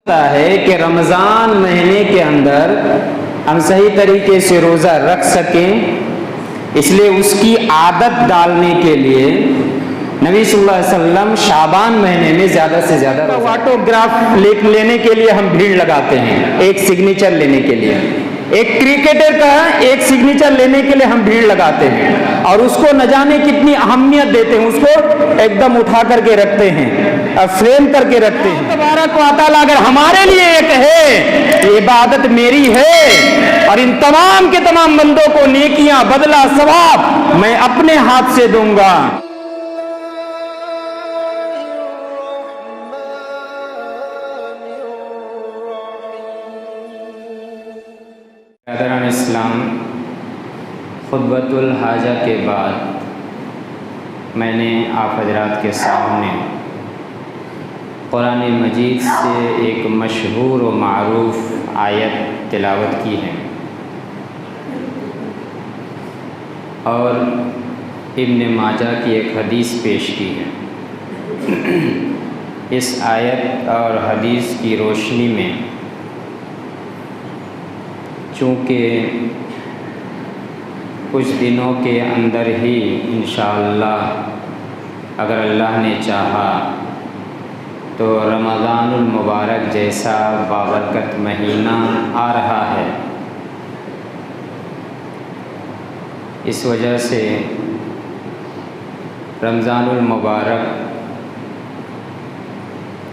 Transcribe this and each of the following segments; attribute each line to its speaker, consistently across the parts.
Speaker 1: ہے کہ رمضان مہینے کے اندر ہم صحیح طریقے سے روزہ رکھ سکیں، اس لیے اس کی عادت ڈالنے کے لیے نبی صلی اللہ علیہ وسلم شعبان مہینے میں زیادہ سے زیادہ آٹوگراف لینے کے لیے ہم بھیڑ لگاتے ہیں، ایک سگنیچر لینے کے لیے، ایک کرکٹر کا ایک سگنیچر لینے کے لیے ہم بھیڑ لگاتے ہیں اور اس کو نہ جانے کتنی اہمیت دیتے ہیں، اس کو ایک دم اٹھا کر کے رکھتے ہیں اور فریم کر کے رکھتے ہیں۔ تبارک و تعالیٰ اگر ہمارے لیے ایک ہے، یہ عبادت میری ہے اور ان تمام کے تمام بندوں کو نیکیاں، بدلہ، ثواب میں اپنے ہاتھ سے دوں گا۔ برادران اسلام، خطبۃ الحاجہ کے بعد میں نے آپ حضرات کے سامنے قرآن مجید سے ایک مشہور و معروف آیت تلاوت کی ہے اور ابن ماجہ کی ایک حدیث پیش کی ہے۔ اس آیت اور حدیث کی روشنی میں چونکہ کچھ دنوں کے اندر ہی انشاءاللہ اگر اللہ نے چاہا تو رمضان المبارک جیسا بابرکت مہینہ آ رہا ہے، اس وجہ سے رمضان المبارک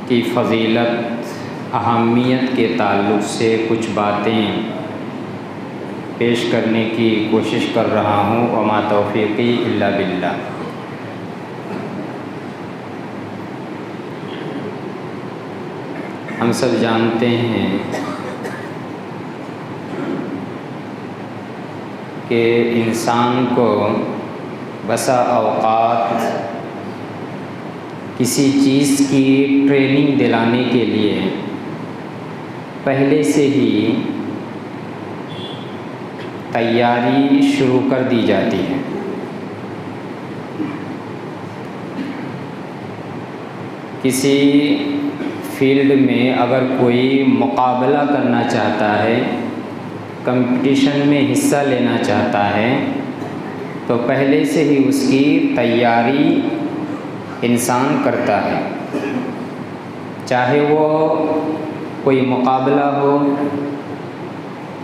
Speaker 1: کی فضیلت، اہمیت کے تعلق سے کچھ باتیں پیش کرنے کی کوشش کر رہا ہوں، وما توفیقی الا باللہ۔ ہم سب جانتے ہیں کہ انسان کو بسا اوقات کسی چیز کی ٹریننگ دلانے کے لیے پہلے سے ہی تیاری شروع کر دی جاتی ہے۔ کسی فیلڈ میں اگر کوئی مقابلہ کرنا چاہتا ہے، کمپٹیشن میں حصہ لینا چاہتا ہے، تو پہلے سے ہی اس کی تیاری انسان کرتا ہے، چاہے وہ کوئی مقابلہ ہو،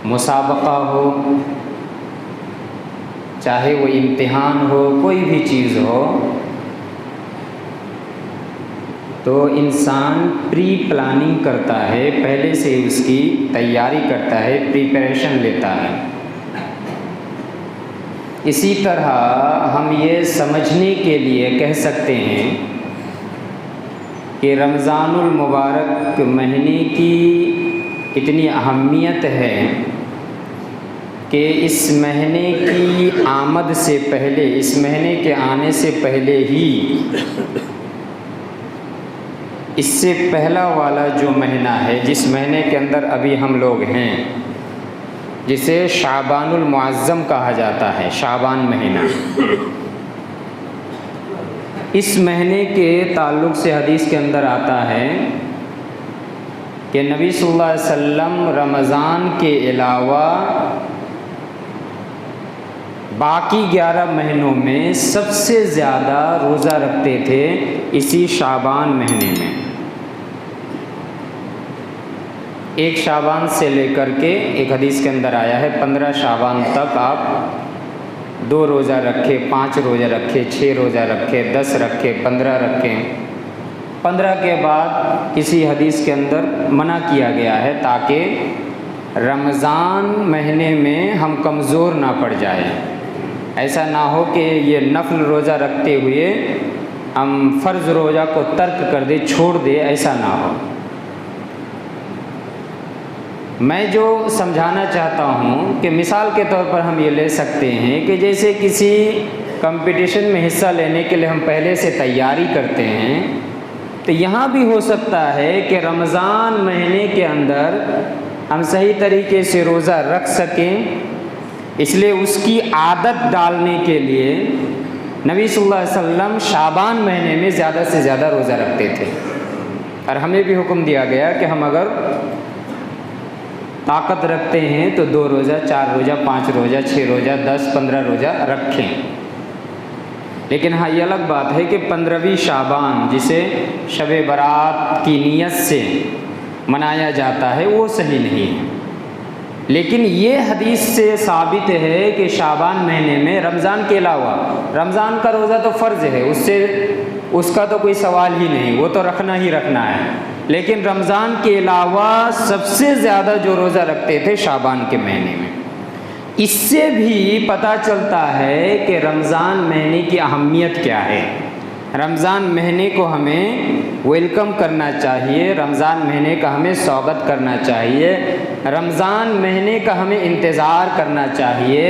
Speaker 1: مسابقہ ہو، چاہے وہ امتحان ہو، کوئی بھی چیز ہو، تو انسان پری پلاننگ کرتا ہے، پہلے سے اس کی تیاری کرتا ہے، پریپریشن لیتا ہے۔ اسی طرح ہم یہ سمجھنے کے لیے کہہ سکتے ہیں کہ رمضان المبارک مہینے کی اتنی اہمیت ہے کہ اس مہینے کی آمد سے پہلے، اس مہینے کے آنے سے پہلے ہی اس سے پہلا والا جو مہینہ ہے، جس مہینے کے اندر ابھی ہم لوگ ہیں، جسے شعبان المعظم کہا جاتا ہے، شعبان مہینہ، اس مہینے کے تعلق سے حدیث کے اندر آتا ہے کہ نبی صلی اللہ علیہ وسلم رمضان کے علاوہ باقی 11 مہینوں میں سب سے زیادہ روزہ رکھتے تھے اسی شعبان مہینے میں۔ ایک شعبان سے لے کر کے ایک حدیث کے اندر آیا ہے 15 شعبان تک آپ 2 روزہ رکھے، 5 روزہ رکھے، 6 روزہ رکھے، 10 رکھے، 15 رکھے۔ 15 کے بعد کسی حدیث کے اندر منع کیا گیا ہے تاکہ رمضان مہینے میں ہم کمزور نہ پڑ جائیں، ایسا نہ ہو کہ یہ نفل روزہ رکھتے ہوئے ہم فرض روزہ کو ترک کر دیں، چھوڑ دیں، ایسا نہ ہو۔ میں جو سمجھانا چاہتا ہوں کہ مثال کے طور پر ہم یہ لے سکتے ہیں کہ جیسے کسی کمپٹیشن میں حصہ لینے کے لیے ہم پہلے سے تیاری کرتے ہیں، تو یہاں بھی ہو سکتا ہے کہ رمضان مہینے کے اندر ہم صحیح طریقے سے روزہ رکھ سکیں، اس لیے اس کی عادت ڈالنے کے لیے نبی صلی اللہ علیہ وسلم شعبان مہینے میں زیادہ سے زیادہ روزہ رکھتے تھے۔ اور ہمیں بھی حکم دیا گیا کہ ہم اگر طاقت رکھتے ہیں تو 2 روزہ 4 روزہ 5 روزہ 6 روزہ 10 15 روزہ رکھیں. لیکن ہاں یہ الگ بات ہے کہ 15ویں شعبان جسے شب برات کی نیت سے منایا جاتا ہے وہ صحیح نہیں ہے. لیکن یہ حدیث سے ثابت ہے کہ شعبان مہینے میں رمضان کے علاوہ، رمضان کا روزہ تو فرض ہے، اس کا تو کوئی سوال ہی نہیں، وہ تو رکھنا ہی رکھنا ہے. لیکن رمضان کے علاوہ سب سے زیادہ جو روزہ رکھتے تھے شعبان کے مہینے میں. اس سے بھی پتہ چلتا ہے کہ رمضان مہینے کی اہمیت کیا ہے. رمضان مہینے کو ہمیں ویلکم کرنا چاہیے، رمضان مہینے کا ہمیں سواگت کرنا چاہیے، رمضان مہینے کا ہمیں انتظار کرنا چاہیے،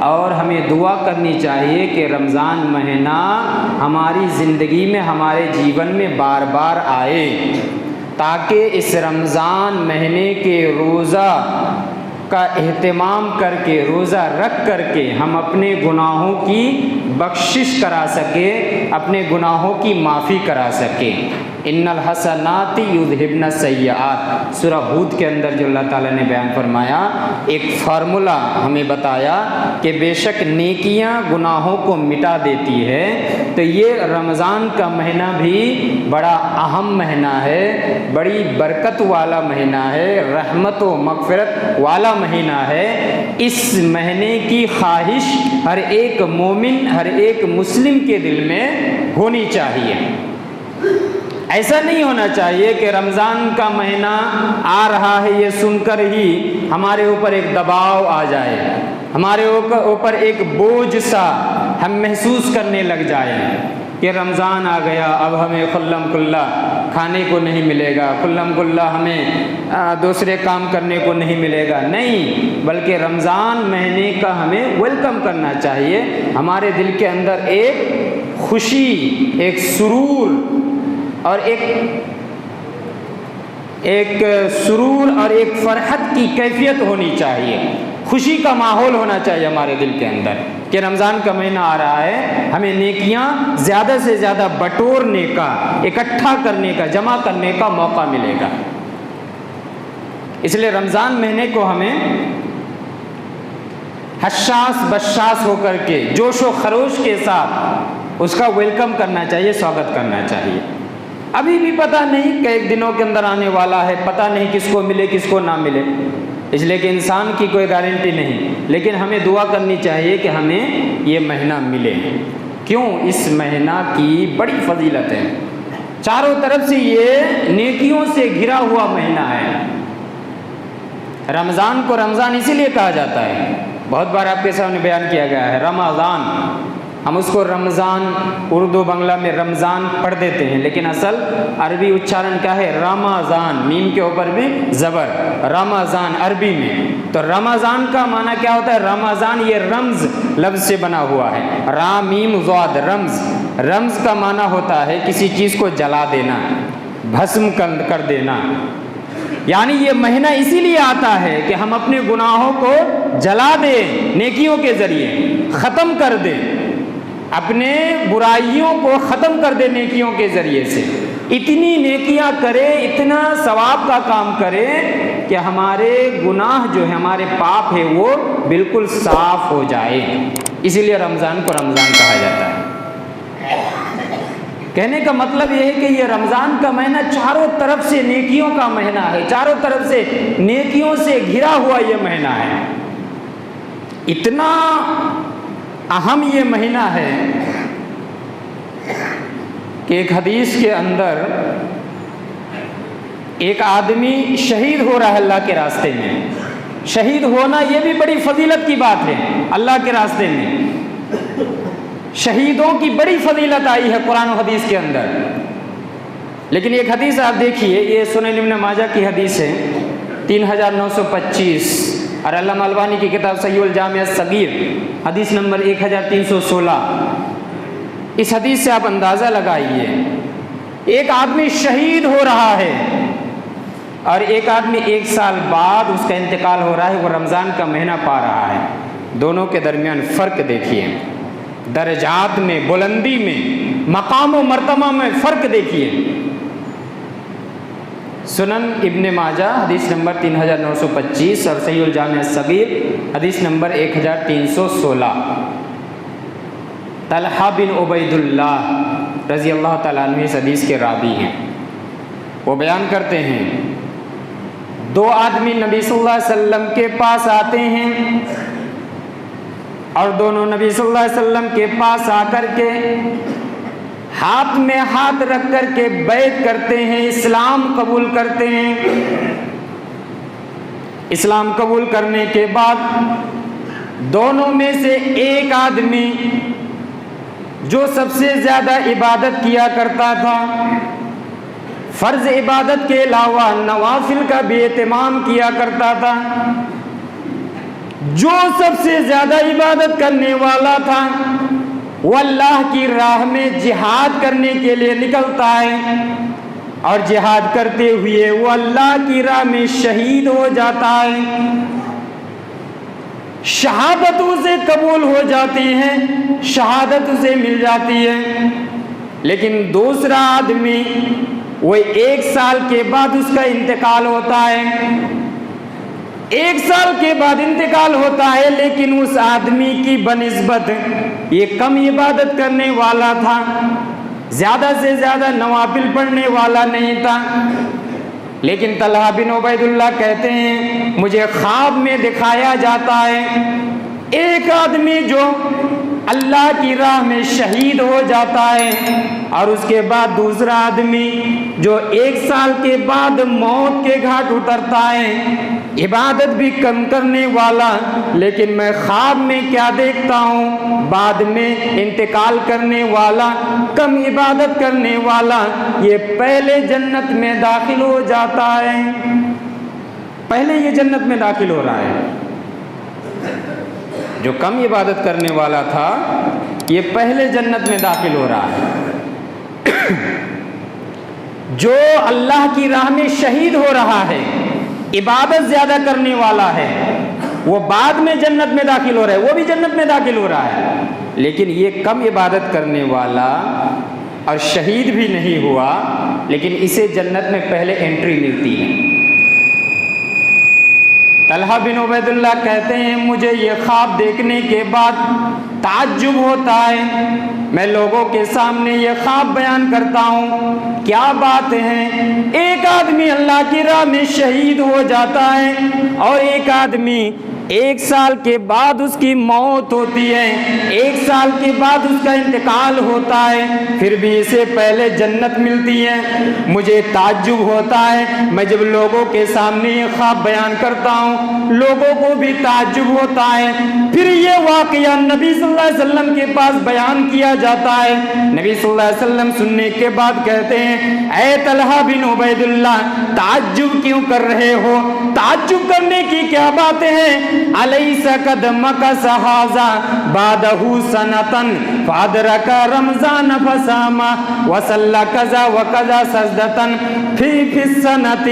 Speaker 1: اور ہمیں دعا کرنی چاہیے کہ رمضان مہینہ ہماری زندگی میں، ہمارے جیون میں بار بار آئے، تاکہ اس رمضان مہینے کے روزہ کا اہتمام کر کے، روزہ رکھ کر کے ہم اپنے گناہوں کی بخشش کرا سکیں، اپنے گناہوں کی معافی کرا سکیں. ان الحسنات یذہبن السیئات، سورہ ہود کے اندر جو اللہ تعالیٰ نے بیان فرمایا، ایک فارمولا ہمیں بتایا کہ بے شک نیکیاں گناہوں کو مٹا دیتی ہے. تو یہ رمضان کا مہینہ بھی بڑا اہم مہینہ ہے، بڑی برکت والا مہینہ ہے، رحمت و مغفرت والا مہینہ ہے. اس مہینے کی خواہش ہر ایک مومن، ہر ایک مسلم کے دل میں ہونی چاہیے. ایسا نہیں ہونا چاہیے کہ رمضان کا مہینہ آ رہا ہے یہ سن کر ہی ہمارے اوپر ایک دباؤ آ جائے، ہمارے اوپر ایک بوجھ سا ہم محسوس کرنے لگ جائیں کہ رمضان آ گیا، اب ہمیں کھلم کھلا کھانے کو نہیں ملے گا، کھلم کھلا ہمیں دوسرے کام کرنے کو نہیں ملے گا. نہیں، بلکہ رمضان مہینے کا ہمیں ویلکم کرنا چاہیے. ہمارے دل کے اندر ایک خوشی، ایک سرور اور ایک فرحت کی کیفیت ہونی چاہیے، خوشی کا ماحول ہونا چاہیے ہمارے دل کے اندر کہ رمضان کا مہینہ آ رہا ہے، ہمیں نیکیاں زیادہ سے زیادہ بٹورنے کا، اکٹھا کرنے کا، جمع کرنے کا موقع ملے گا. اس لیے رمضان مہینے کو ہمیں حساس بشاس ہو کر کے، جوش و خروش کے ساتھ اس کا ویلکم کرنا چاہیے، سواگت کرنا چاہیے. ابھی بھی پتہ نہیں کہ ایک دنوں کے اندر آنے والا ہے، پتہ نہیں کس کو ملے کس کو نہ ملے، اس لیے کہ انسان کی کوئی گارنٹی نہیں. لیکن ہمیں دعا کرنی چاہیے کہ ہمیں یہ مہینہ ملے. کیوں؟ اس مہینہ کی بڑی فضیلت ہے، چاروں طرف سے یہ نیکیوں سے گھرا ہوا مہینہ ہے. رمضان کو رمضان اسی لیے کہا جاتا ہے، بہت بار آپ کے سامنے بیان کیا گیا ہے. رمضان، ہم اس کو رمضان، اردو بنگلہ میں رمضان پڑھ دیتے ہیں، لیکن اصل عربی اچارن کیا ہے؟ رمضان، میم کے اوپر بھی زبر، رمضان عربی میں. تو رمضان کا معنی کیا ہوتا ہے؟ رمضان یہ رمز لفظ سے بنا ہوا ہے، را میم ضاد، رمز. رمز کا معنی ہوتا ہے کسی چیز کو جلا دینا، بھسم کر دینا. یعنی یہ مہینہ اسی لیے آتا ہے کہ ہم اپنے گناہوں کو جلا دیں، نیکیوں کے ذریعے ختم کر دیں، اپنے برائیوں کو ختم کر دے نیکیوں کے ذریعے سے. اتنی نیکیاں کرے، اتنا ثواب کا کام کرے کہ ہمارے گناہ جو ہے، ہمارے پاپ ہے، وہ بالکل صاف ہو جائے. اسی لیے رمضان کو رمضان کہا جاتا ہے. کہنے کا مطلب یہ ہے کہ یہ رمضان کا مہینہ چاروں طرف سے نیکیوں کا مہینہ ہے، چاروں طرف سے نیکیوں سے گھرا ہوا یہ مہینہ ہے. اتنا اہم یہ مہینہ ہے کہ ایک حدیث کے اندر ایک آدمی شہید ہو رہا ہے اللہ کے راستے میں. شہید ہونا یہ بھی بڑی فضیلت کی بات ہے. اللہ کے راستے میں شہیدوں کی بڑی فضیلت آئی ہے قرآن و حدیث کے اندر. لیکن ایک حدیث آپ دیکھیے، یہ سنن ابن ماجہ کی حدیث ہے 3925، اور علامہ البانی کی کتاب صحیح الجامع الصغیر حدیث نمبر 1316. اس حدیث سے آپ اندازہ لگائیے، ایک آدمی شہید ہو رہا ہے اور ایک آدمی 1 سال بعد اس کا انتقال ہو رہا ہے، وہ رمضان کا مہینہ پا رہا ہے. دونوں کے درمیان فرق دیکھیے، درجات میں، بلندی میں، مقام و مرتبہ میں فرق دیکھیے. سنن ابن ماجہ حدیث نمبر 3925 اور صحیح الجامع الصغیر حدیث نمبر 1316۔ طلحہ بن عبید اللہ رضی اللہ تعالیٰ عنہ اس حدیث کے راوی ہیں۔ وہ بیان کرتے ہیں دو آدمی نبی صلی اللہ علیہ وسلم کے پاس آتے ہیں اور دونوں نبی صلی اللہ علیہ وسلم کے پاس آ کر کے ہاتھ میں ہاتھ رکھ کر کے بیعت کرتے ہیں، اسلام قبول کرتے ہیں۔ اسلام قبول کرنے کے بعد دونوں میں سے ایک آدمی جو سب سے زیادہ عبادت کیا کرتا تھا، فرض عبادت کے علاوہ نوافل کا بھی اہتمام کیا کرتا تھا، جو سب سے زیادہ عبادت کرنے والا تھا، وہ اللہ کی راہ میں جہاد کرنے کے لیے نکلتا ہے اور جہاد کرتے ہوئے وہ اللہ کی راہ میں شہید ہو جاتا ہے، شہادت اسے قبول ہو جاتی ہے، شہادت اسے مل جاتی ہے۔ لیکن دوسرا آدمی وہ 1 سال کے بعد اس کا انتقال ہوتا ہے، 1 سال کے بعد انتقال ہوتا ہے، لیکن اس آدمی کی بنسبت یہ کم عبادت کرنے والا تھا، زیادہ سے زیادہ نوافل پڑھنے والا نہیں تھا۔ لیکن طلحہ بن عبید اللہ کہتے ہیں مجھے خواب میں دکھایا جاتا ہے ایک آدمی جو اللہ کی راہ میں شہید ہو جاتا ہے اور اس کے بعد دوسرا آدمی جو 1 سال کے بعد موت کے گھاٹ اترتا ہے، عبادت بھی کم کرنے والا، لیکن میں خواب میں کیا دیکھتا ہوں، بعد میں انتقال کرنے والا، کم عبادت کرنے والا، یہ پہلے جنت میں داخل ہو جاتا ہے، پہلے یہ جنت میں داخل ہو رہا ہے۔ جو کم عبادت کرنے والا تھا یہ پہلے جنت میں داخل ہو رہا ہے، جو اللہ کی راہ میں شہید ہو رہا ہے، عبادت زیادہ کرنے والا ہے، وہ بعد میں جنت میں داخل ہو رہا ہے، وہ بھی جنت میں داخل ہو رہا ہے۔ لیکن یہ کم عبادت کرنے والا اور شہید بھی نہیں ہوا، لیکن اسے جنت میں پہلے انٹری ملتی ہے۔ طلحہ بن عبید اللہ کہتے ہیں مجھے یہ خواب دیکھنے کے بعد تعجب ہوتا ہے، میں لوگوں کے سامنے یہ خواب بیان کرتا ہوں، کیا بات ہے، ایک آدمی اللہ کی راہ میں شہید ہو جاتا ہے اور ایک آدمی 1 سال کے بعد اس کی موت ہوتی ہے، 1 سال کے بعد اس کا انتقال ہوتا ہے، پھر بھی اسے پہلے جنت ملتی ہے۔ مجھے تعجب ہوتا ہے، میں جب لوگوں کے سامنے یہ خواب بیان کرتا ہوں لوگوں کو بھی تعجب ہوتا ہے۔ پھر یہ واقعہ نبی صلی اللہ علیہ وسلم کے پاس بیان کیا جاتا ہے، نبی صلی اللہ علیہ وسلم سننے کے بعد کہتے ہیں اے طلحہ بن عبید اللہ تعجب کیوں کر رہے ہو، تعجب کرنے کی کیا باتیں ہیں، الیس قد مکث ھذا بعدہ سنۃ فادرک رمضان فصام وصلی کذا وکذا سجدۃ فی السنۃ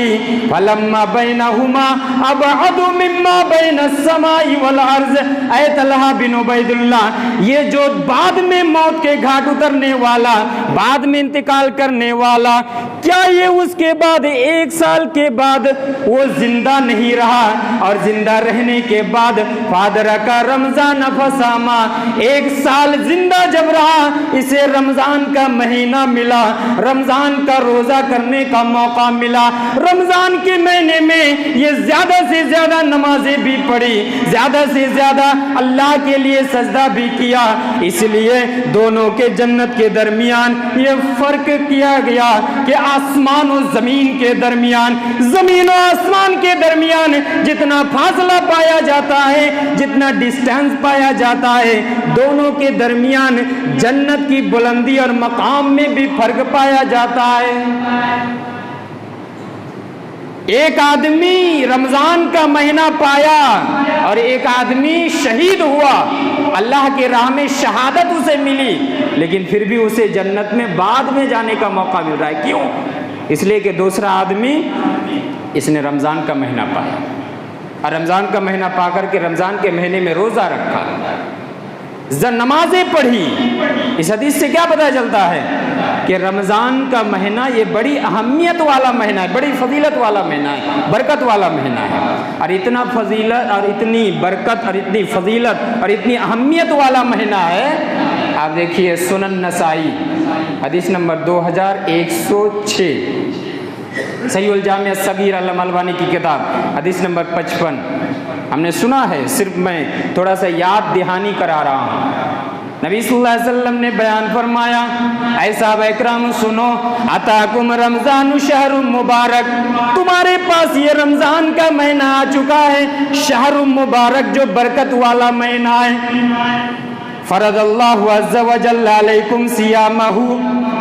Speaker 1: فلما بینہما ابعد مما بین السماء والارض۔ اے طلحہ بن عبید اللہ یہ جو بعد میں موت کے گھاٹ اترنے والا، بعد میں انتقال کرنے والا، کیا یہ اس کے بعد 1 سال کے بعد وہ زندہ نہیں رہا، اور زندہ رہنے کے بعد فادرہ کا رمضان فصاما، 1 سال زندہ جب رہا اسے رمضان کا مہینہ ملا، رمضان کا روزہ کرنے کا موقع ملا، رمضان کے مہینے میں یہ زیادہ سے زیادہ نمازیں بھی پڑھی، زیادہ سے زیادہ اللہ کے لیے سجدہ بھی کیا، اس لیے دونوں کے جنت کے درمیان یہ فرق کیا گیا کہ آسمان و زمین کے درمیان، زمین و آسمان کے درمیان جتنا فاصلہ پایا جاتا ہے، جتنا ڈسٹینس پایا جاتا ہے، دونوں کے درمیان جنت کی بلندی اور مقام میں بھی فرق پایا جاتا ہے۔ ایک آدمی رمضان کا مہینہ پایا اور ایک آدمی شہید ہوا، اللہ کے راہ میں شہادت اسے ملی، لیکن پھر بھی اسے جنت میں بعد میں جانے کا موقع مل رہا ہے۔ کیوں؟ اس لیے کہ دوسرا آدمی اس نے رمضان کا مہینہ پایا اور رمضان کا مہینہ پا کر کے رمضان کے مہینے میں روزہ رکھا، نمازیں پڑھی، اس حدیث سے کیا پتہ چلتا ہے کہ رمضان کا مہینہ یہ بڑی اہمیت والا مہینہ ہے، بڑی فضیلت والا مہینہ ہے، برکت والا مہینہ ہے، اور اتنا فضیلت اور اتنی برکت اور اتنی فضیلت اور اتنی اہمیت والا مہینہ ہے۔ آپ دیکھیے سنن نسائی حدیث نمبر 2106، صحیح الجامع الصغیر علامہ البانی کی کتاب حدیث نمبر 55۔ ہم نے سنا ہے، صرف میں تھوڑا سا یاد دہانی کرا رہا ہوں۔ نبی صلی اللہ علیہ وسلم نے بیان فرمایا، اے صحابہ اکرام سنو، اتاکم رمضان شہر مبارک، تمہارے پاس یہ رمضان کا مہینہ آ چکا ہے، شہر مبارک جو برکت والا مہینہ ہے۔ فرض اللہ عز و جل علیکم صیامہ،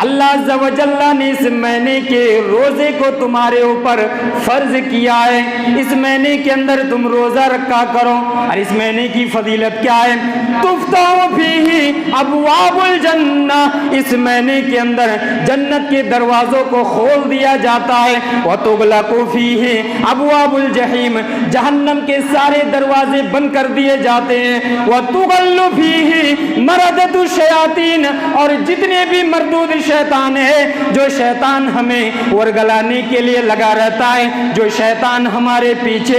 Speaker 1: اللہ عز و جل نے اس مہینے کے روزے کو تمہارے اوپر فرض کیا ہے، اس مہینے کے اندر تم روزہ رکھا کرو۔ اور اس مہینے کی فضیلت کیا ہے؟ تفتح فیہ ابواب الجنہ، اس مہینے کے اندر جنت کے دروازوں کو کھول دیا جاتا ہے، وتغلق فیہ ابواب الجحیم، جہنم کے سارے دروازے بند کر دیے جاتے ہیں، وتغل فیہ مردد الشیاطین، اور جتنے بھی مردود شیطان ہے، جو شیطان ہمیں ورگلانے کے لیے لگا رہتا ہے، جو شیطان ہمارے پیچھے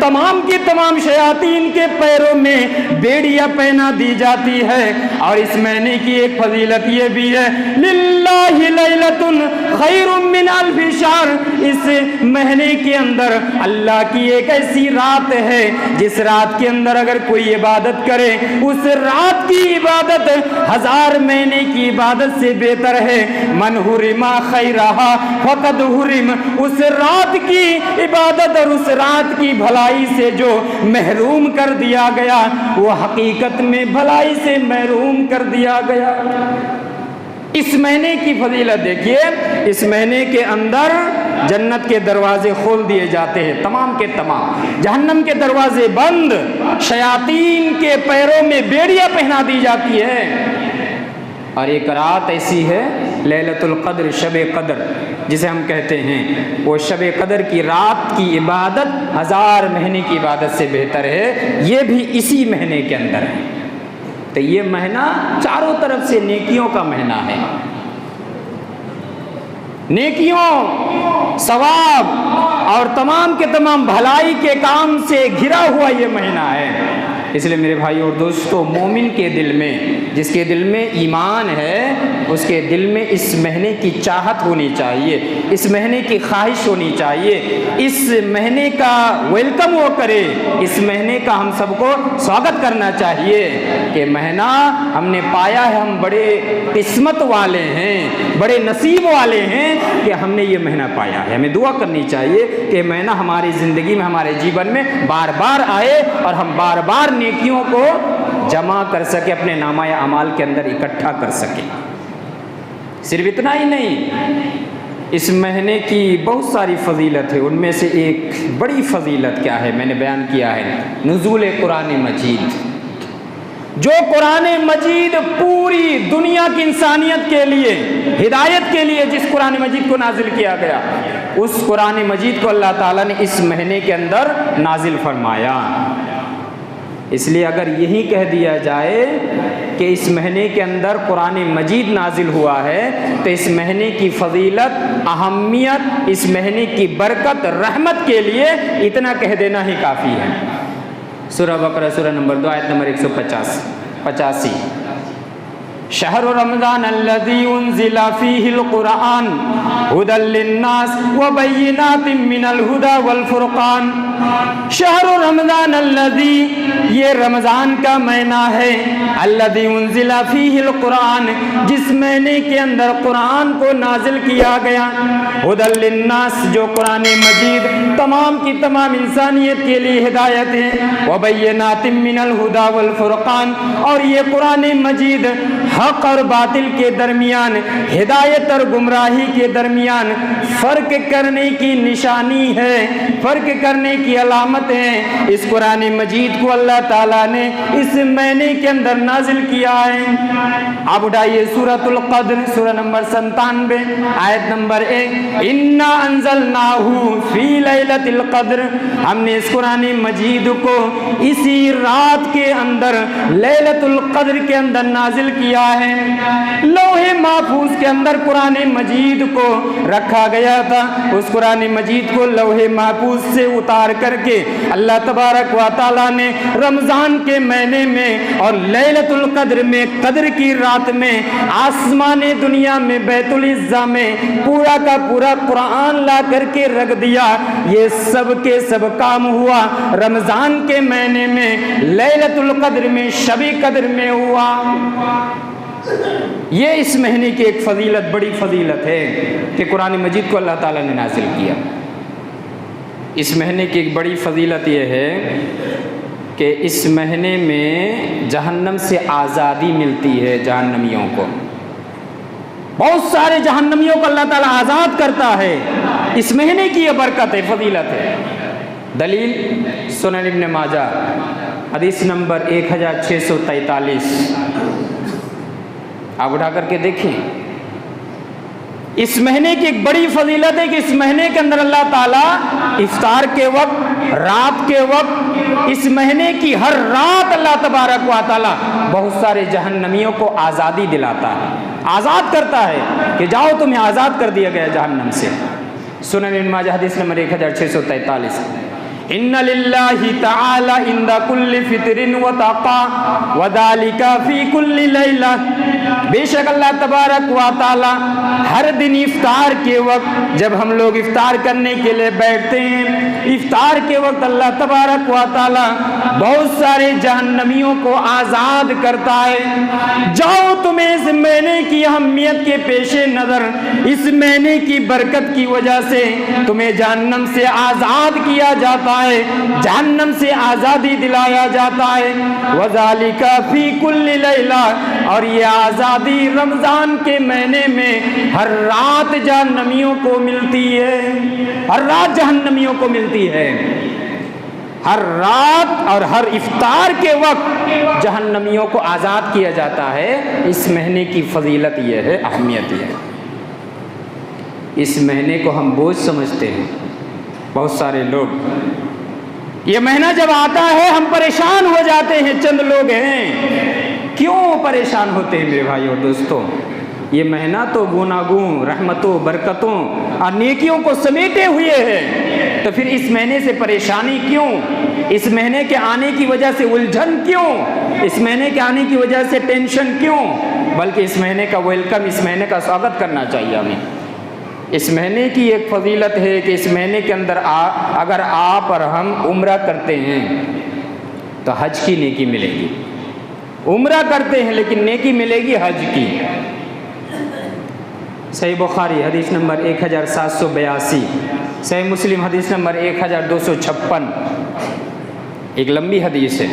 Speaker 1: تمام کی تمام شیاطین کے پیروں میں بیڑیاں پہنا دی جاتی ہے۔ اور اس مہینے کی ایک فضیلت یہ بھی ہے، للہ لیلۃ خیر من الف شہر، اس مہینے کے اندر اللہ کی ایک ایسی رات ہے جس رات کے اندر اگر کوئی عبادت کرے، اس رات کی عبادت 1000 مہینے کی عبادت سے بہتر ہے۔ من حرم خیرہا فقد حرم، اس رات کی عبادت اور اس رات کی بھلائی سے جو محروم کر دیا گیا، وہ حقیقت میں بھلائی سے محروم کر دیا گیا۔ اس مہینے کی فضیلت دیکھیے، اس مہینے کے اندر جنت کے دروازے کھول دیے جاتے ہیں، تمام کے تمام، جہنم کے دروازے بند، شیاطین کے پیروں میں بیڑیاں پہنا دی جاتی ہے۔ اور ایک رات ایسی ہے لیلۃ القدر، شب قدر جسے ہم کہتے ہیں، وہ شب قدر کی رات کی عبادت 1000 مہینے کی عبادت سے بہتر ہے، یہ بھی اسی مہینے کے اندر ہے۔ تو یہ مہینہ چاروں طرف سے نیکیوں کا مہینہ ہے، نیکیوں، ثواب اور تمام کے تمام بھلائی کے کام سے گھرا ہوا یہ مہینہ ہے۔ اس لیے میرے بھائی اور دوستو، مومن کے دل میں، جس کے دل میں ایمان ہے، اس کے دل میں اس مہینے کی چاہت ہونی چاہیے، اس مہینے کی خواہش ہونی چاہیے، اس مہینے کا ویلکم وہ کرے، اس مہینے کا ہم سب کو سواگت کرنا چاہیے کہ مہینہ ہم نے پایا ہے، ہم بڑے قسمت والے ہیں، بڑے نصیب والے ہیں کہ ہم نے یہ مہینہ پایا ہے۔ ہمیں دعا کرنی چاہیے کہ مہینہ ہماری زندگی میں، ہمارے جیون میں بار بار آئے اور ہم بار بار نیکیوں کو جمع کر سکے، اپنے نامہ اعمال کے اندر اکٹھا کر سکے۔ صرف اتنا ہی نہیں، اس مہینے کی بہت ساری فضیلت ہے، ان میں سے ایک بڑی فضیلت کیا ہے، میں نے بیان کیا ہے، نزول قرآن مجید۔ جو قرآن مجید پوری دنیا کی انسانیت کے لیے، ہدایت کے لیے جس قرآن مجید کو نازل کیا گیا، اس قرآن مجید کو اللہ تعالیٰ نے اس مہینے کے اندر نازل فرمایا۔ اس لیے اگر یہی کہہ دیا جائے کہ اس مہینے کے اندر قرآن مجید نازل ہوا ہے، تو اس مہینے کی فضیلت، اہمیت، اس مہینے کی برکت، رحمت کے لیے اتنا کہہ دینا ہی کافی ہے۔ سورہ بقرہ سورہ نمبر 2 آیت نمبر 185۔ شہر رمضان الذی انزل فیہ القرآن ھدی للناس وبینات من الھدی والفرقان۔ شہر رمضان الذی، یہ رمضان کا مہینہ ہے، الذی انزل فیہ القرآن، جس مہینے کے اندر قرآن کو نازل کیا گیا، ھدی للناس، جو قرآن مجید تمام کی تمام انسانیت کے لیے ہدایت ہے، وبینات من الھدی والفرقان، اور یہ قرآن مجید حق اور باطل کے درمیان، ہدایت اور گمراہی کے درمیان فرق کرنے کی نشانی ہے، فرق کرنے کی علامت ہے۔ اس قرآن مجید کو اللہ تعالیٰ نے اس مہینے کے اندر نازل کیا ہے۔ آپ اٹھائیے سورۃ القدر، سورہ نمبر 97 آیت نمبر 1، اِنَّا أَنزَلْنَاهُ فِي لَيْلَةِ الْقَدْرِ، ہم نے اس قرآن مجید کو اسی رات کے اندر لیلۃ القدر کے اندر نازل کیا ہے۔ لوح محفوظ کے اندر قرآن مجید کو رکھا گیا تھا، اس قرآن مجید کو لوح محفوظ سے اتار کر کے اللہ تبارک و تعالیٰ نے رمضان کے مہینے میں اور لیلۃ القدر میں، قدر کی رات میں، آسمان دنیا میں بیت العزا میں پورا کا پورا قرآن لا کر کے رکھ دیا۔ یہ سب کے سب کام ہوا رمضان کے مہینے میں، لیلۃ القدر میں، شب قدر میں ہوا۔ یہ اس مہینے کی ایک فضیلت، بڑی فضیلت ہے کہ قرآن مجید کو اللہ تعالیٰ نے نازل کیا۔ اس مہینے کی ایک بڑی فضیلت یہ ہے کہ اس مہینے میں جہنم سے آزادی ملتی ہے جہنمیوں کو۔ بہت سارے جہنمیوں کو اللہ تعالیٰ آزاد کرتا ہے، اس مہینے کی یہ برکت ہے، فضیلت ہے۔ دلیل سنن ابن ماجہ حدیث نمبر 1643، آپ اٹھا کر کے دیکھیں۔ اس مہینے کی ایک بڑی فضیلت ہے کہ اس مہینے کے اندر اللہ تعالیٰ افطار کے وقت، رات کے وقت، اس مہینے کی ہر رات اللہ تبارک و تعالیٰ بہت سارے جہنمیوں کو آزادی دلاتا ہے، آزاد کرتا ہے کہ جاؤ تمہیں آزاد کر دیا گیا جہنم سے۔ سنن ابن ماجہ حدیث نمبر 1643، ان للہ تعالی عند کل فطر وتقا وذالک فی کل لیلہ، بے شک اللہ تبارک و تعالی ہر دن افطار کے وقت، جب ہم لوگ افطار کرنے کے لیے بیٹھتے ہیں، افطار کے وقت اللہ تبارک و تعالی بہت سارے جہنمیوں کو آزاد کرتا ہے۔ جاؤ تمہیں اس مہینے کی اہمیت کے پیش نظر، اس مہینے کی برکت کی وجہ سے تمہیں جہنم سے آزاد کیا جاتا ہے، جہنم سے آزادی دلایا جاتا ہے۔ وَذَلِكَ فِي كُلِّ لَيْلَةٍ، اور یہ آزادی رمضان کے مہینے میں ہر رات جہنمیوں کو ملتی ہے، ہر رات جہنمیوں کو ملتی ہے، ہر رات اور ہر افطار کے وقت جہنمیوں کو آزاد کیا جاتا ہے۔ اس مہینے کی فضیلت یہ ہے، اہمیت یہ ہے۔ اس مہینے کو ہم بوجھ سمجھتے ہیں بہت سارے لوگ، یہ مہینہ جب آتا ہے ہم پریشان ہو جاتے ہیں، چند لوگ ہیں۔ کیوں پریشان ہوتے ہیں میرے بھائی اور دوستوں؟ یہ مہینہ تو گوناگون رحمتوں، برکتوں اور نیکیوں کو سمیٹے ہوئے ہے، تو پھر اس مہینے سے پریشانی کیوں؟ اس مہینے کے آنے کی وجہ سے الجھن کیوں؟ اس مہینے کے آنے کی وجہ سے ٹینشن کیوں؟ بلکہ اس مہینے کا ویلکم، اس مہینے کا سواگت کرنا چاہیے ہمیں۔ اس مہینے کی ایک فضیلت ہے کہ اس مہینے کے اندر اگر آپ اور ہم عمرہ کرتے ہیں تو حج کی نیکی ملے گی۔ عمرہ کرتے ہیں لیکن نیکی ملے گی حج کی۔ صحیح بخاری حدیث نمبر 1782، صحیح مسلم حدیث نمبر 1256، ایک لمبی حدیث ہے۔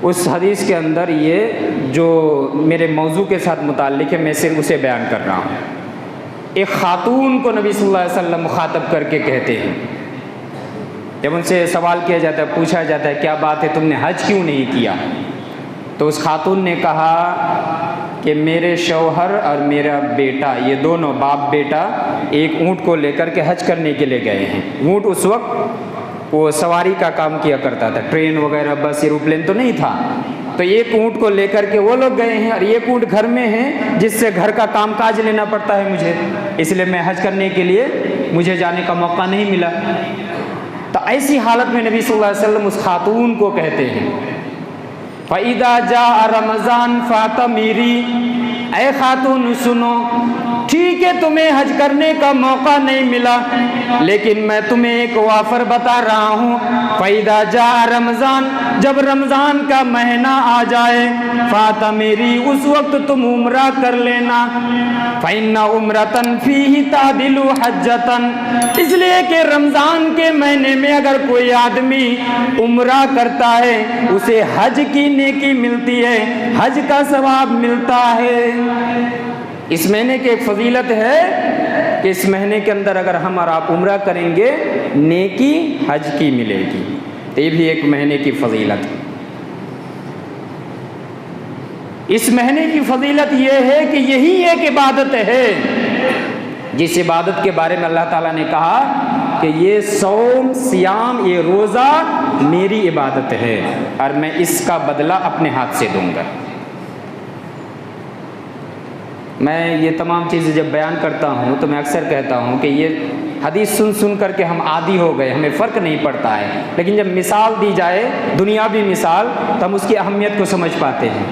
Speaker 1: اس حدیث کے اندر یہ جو میرے موضوع کے ساتھ متعلق ہے، میں صرف اسے بیان کر رہا ہوں۔ ایک خاتون کو نبی صلی اللہ علیہ وسلم مخاطب کر کے کہتے ہیں، جب ان سے سوال کیا جاتا ہے، پوچھا جاتا ہے کیا بات ہے تم نے حج کیوں نہیں کیا، تو اس خاتون نے کہا کہ میرے شوہر اور میرا بیٹا، یہ دونوں باپ بیٹا، ایک اونٹ کو لے کر کے حج کرنے کے لیے گئے ہیں۔ اونٹ اس وقت وہ سواری کا کام کیا کرتا تھا، ٹرین وغیرہ بس ایروپلین تو نہیں تھا، تو ایک اونٹ کو لے کر کے وہ لوگ گئے ہیں، اور ایک اونٹ گھر میں ہے جس سے گھر کا کام کاج لینا پڑتا ہے مجھے، اس لیے میں حج کرنے کے لیے مجھے جانے کا موقع نہیں ملا۔ تو ایسی حالت میں نبی صلی اللہ علیہ وسلم اس خاتون کو کہتے ہیں، فَإِذَا جَاءَ رَمَضَانُ فَاعْتَمِرِي، اے خاتون سنو، ٹھیک ہے تمہیں حج کرنے کا موقع نہیں ملا، لیکن میں تمہیں ایک آفر بتا رہا ہوں، فَإِذَا جَاءَ رمضان، جب رمضان کا مہینہ آ جائے، فَاتَمِرِي، اس وقت تم عمرہ کر لینا، فَإِنَّ عُمْرَةً فِيهِ تَعْدِلُ حَجَّةً، اس لیے کہ رمضان کے مہینے میں اگر کوئی آدمی عمرہ کرتا ہے اسے حج کی نیکی ملتی ہے، حج کا ثواب ملتا ہے۔ اس مہینے کی ایک فضیلت ہے کہ اس مہینے کے اندر اگر ہم اور آپ عمرہ کریں گے نیکی حج کی ملے گی، تو یہ بھی ایک مہینے کی فضیلت ہے۔ اس مہینے کی فضیلت یہ ہے کہ یہی ایک عبادت ہے جس عبادت کے بارے میں اللہ تعالیٰ نے کہا کہ یہ صوم، سیام، یہ روزہ میری عبادت ہے اور میں اس کا بدلہ اپنے ہاتھ سے دوں گا۔ میں یہ تمام چیزیں جب بیان کرتا ہوں تو میں اکثر کہتا ہوں کہ یہ حدیث سن سن کر کے ہم عادی ہو گئے، ہمیں فرق نہیں پڑتا ہے، لیکن جب مثال دی جائے دنیاوی مثال تو ہم اس کی اہمیت کو سمجھ پاتے ہیں۔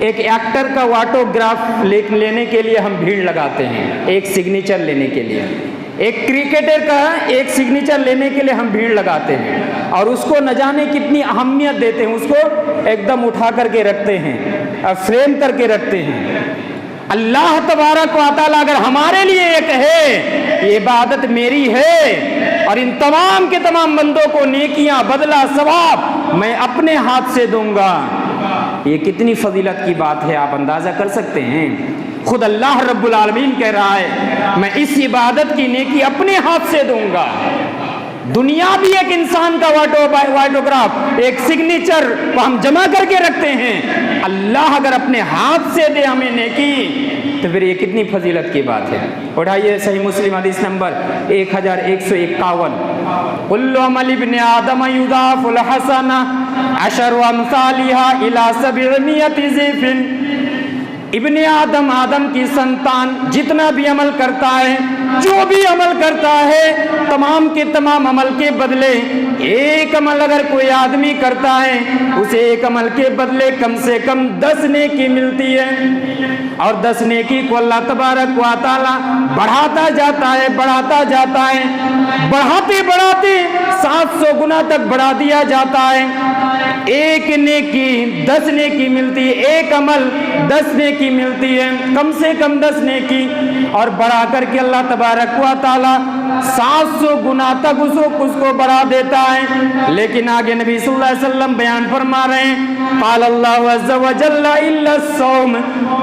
Speaker 1: ایک ایکٹر کا آٹوگراف لینے کے لیے ہم بھیڑ لگاتے ہیں، ایک سگنیچر لینے کے لیے، ایک کرکٹر کا ایک سگنیچر لینے کے لیے ہم بھیڑ لگاتے ہیں اور اس کو نہ جانے کتنی اہمیت دیتے ہیں، اس کو ایک دم اٹھا کر کے رکھتے ہیں اور فریم کر کے رکھتے ہیں۔ اللہ تبارک و تعالیٰ اگر ہمارے لیے ایک ہے، یہ عبادت میری ہے اور ان تمام کے تمام بندوں کو نیکیاں، بدلہ، ثواب میں اپنے ہاتھ سے دوں گا، یہ کتنی فضیلت کی بات ہے، آپ اندازہ کر سکتے ہیں۔ خود اللہ رب العالمین کہہ رہا ہے میں اس عبادت کی نیکی اپنے ہاتھ سے دوں گا۔ دنیا بھی ایک انسان کا آٹوگراف، ایک سگنیچر کو ہم جمع کر کے رکھتے ہیں، اللہ اگر اپنے ہاتھ سے دے ہمیں نیکی تو پھر یہ کتنی فضیلت کی بات ہے۔ اٹھائیے صحیح مسلم حدیث نمبر 1151، کل عمل ابن آدم یضاعف الحسنہ عشر امثالها الی 700 ضعف، ابن آدم کی سنتان جتنا بھی عمل کرتا ہے، جو بھی عمل کرتا ہے، تمام کے تمام عمل کے بدلے ایک عمل اگر کوئی آدمی کرتا ہے اسے ایک عمل کے بدلے کم سے کم 10 نیکی ملتی ہے، اور 10 نیکی کو اللہ تبارک و تعالی بڑھاتا جاتا ہے، بڑھاتا جاتا ہے، بڑھاتے بڑھاتے 700 گنا تک بڑھا دیا جاتا ہے۔ ایک نیکی 10 نیکی ملتی ہے، ایک عمل 10 نیکی ملتی ہے، کم سے کم 10 نیکی، اور بڑھا کر کے اللہ تبارک و تعالی 700 گنا تک اس کو بڑھا دیتا ہے۔ لیکن آگے نبی صلی اللہ علیہ وسلم بیان فرما رہے ہیں، قال اللہ عز و جل الا الصوم،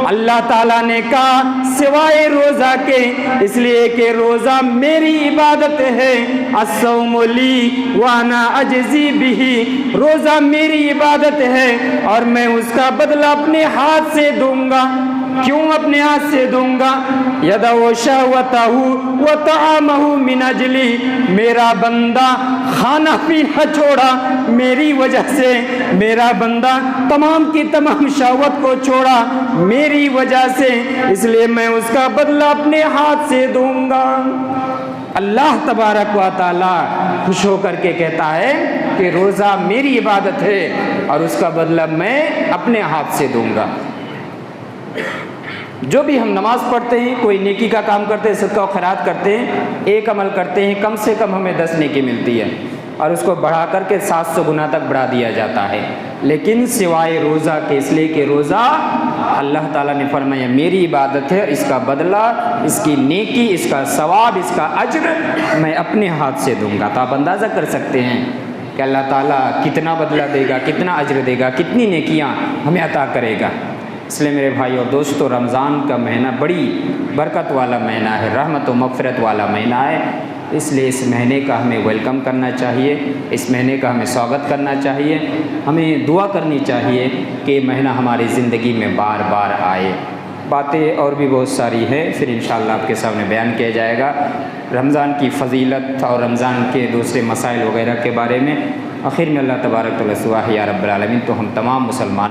Speaker 1: اللہ تعالیٰ نے کہا سوائے روزہ کے، اس لیے کہ روزہ میری عبادت ہے، الصوم لی وانا اجزی بہ، روزہ میری عبادت ہے اور میں اس کا بدلہ اپنے ہاتھ سے دوں گا۔ کیوں اپنے ہاتھ سے دوں گا؟ یدعو شہوتہ وطعامہ من اجلی، میرا بندہ کھانا پینا چھوڑا میری وجہ سے، میرا بندہ تمام کی تمام شہوت کو چھوڑا میری وجہ سے، اس لیے میں اس کا بدلہ اپنے ہاتھ سے دوں گا۔ اللہ تبارک و تعالی خوش ہو کر کے کہتا ہے کہ روزہ میری عبادت ہے اور اس کا بدلہ میں اپنے ہاتھ سے دوں گا۔ جو بھی ہم نماز پڑھتے ہیں، کوئی نیکی کا کام کرتے ہیں، صدقہ و خیرات کرتے ہیں، ایک عمل کرتے ہیں، کم سے کم ہمیں 10 نیکی ملتی ہے اور اس کو بڑھا کر کے 700 گنا تک بڑھا دیا جاتا ہے، لیکن سوائے روزہ کے، اس لیے کہ روزہ اللہ تعالیٰ نے فرمایا میری عبادت ہے، اس کا بدلہ، اس کی نیکی، اس کا ثواب، اس کا اجر میں اپنے ہاتھ سے دوں گا۔ تو آپ اندازہ کر سکتے ہیں کہ اللہ تعالیٰ کتنا بدلہ دے گا، کتنا اجر دے گا، کتنی نیکیاں ہمیں عطا کرے گا۔ اس لیے میرے بھائی اور دوستو، رمضان کا مہینہ بڑی برکت والا مہینہ ہے، رحمت و مغفرت والا مہینہ ہے، اس لیے اس مہینے کا ہمیں ویلکم کرنا چاہیے، اس مہینے کا ہمیں سواگت کرنا چاہیے، ہمیں دعا کرنی چاہیے کہ یہ مہینہ ہماری زندگی میں بار بار آئے۔ باتیں اور بھی بہت ساری ہیں، پھر انشاءاللہ آپ کے سامنے بیان کیا جائے گا رمضان کی فضیلت اور رمضان کے دوسرے مسائل وغیرہ کے بارے میں۔ آخر میں اللہ تبارک و تعالی یا رب العالمین تو ہم تمام مسلمان